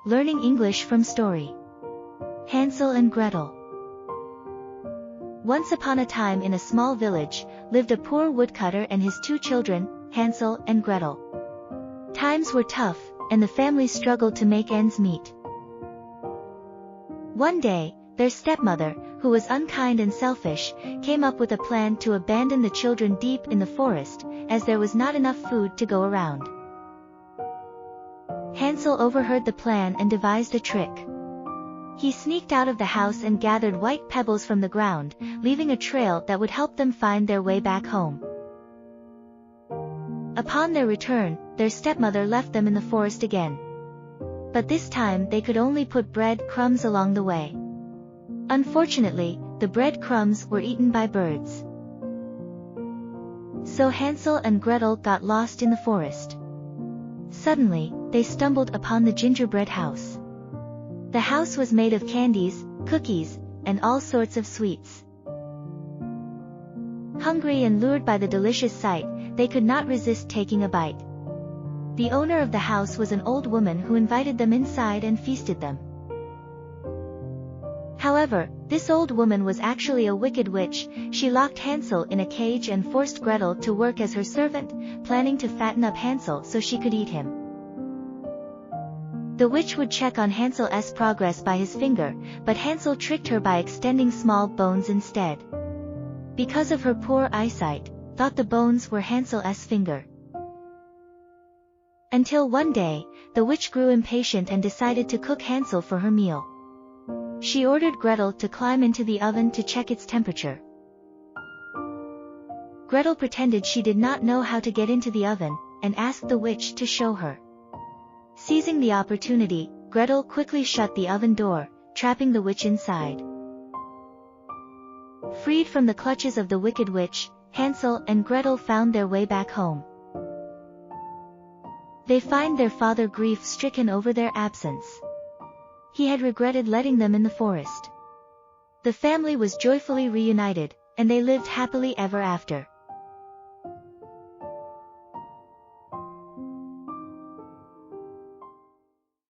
Learning English from Story. Hansel and Gretel. Once upon a time in a small village, lived a poor woodcutter and his two children, Hansel and Gretel. Times were tough, and the family struggled to make ends meet. One day, their stepmother, who was unkind and selfish, came up with a plan to abandon the children deep in the forest, as there was not enough food to go around. Hansel overheard the plan and devised a trick. He sneaked out of the house and gathered white pebbles from the ground, leaving a trail that would help them find their way back home. Upon their return, their stepmother left them in the forest again. But this time they could only put bread crumbs along the way. Unfortunately, the bread crumbs were eaten by birds. So Hansel and Gretel got lost in the forest. Suddenly, they stumbled upon the gingerbread house. The house was made of candies, cookies, and all sorts of sweets. Hungry and lured by the delicious sight, they could not resist taking a bite. The owner of the house was an old woman who invited them inside and feasted them. However, this old woman was actually a wicked witch. She locked Hansel in a cage and forced Gretel to work as her servant, planning to fatten up Hansel so she could eat him. The witch would check on Hansel's progress by his finger, but Hansel tricked her by extending small bones instead. Because of her poor eyesight, thought the bones were Hansel's finger. Until one day, the witch grew impatient and decided to cook Hansel for her meal. She ordered Gretel to climb into the oven to check its temperature. Gretel pretended she did not know how to get into the oven, and asked the witch to show her. Seizing the opportunity, Gretel quickly shut the oven door, trapping the witch inside. Freed from the clutches of the wicked witch, Hansel and Gretel found their way back home. They find their father grief-stricken over their absence. He had regretted letting them in the forest. The family was joyfully reunited, and they lived happily ever after.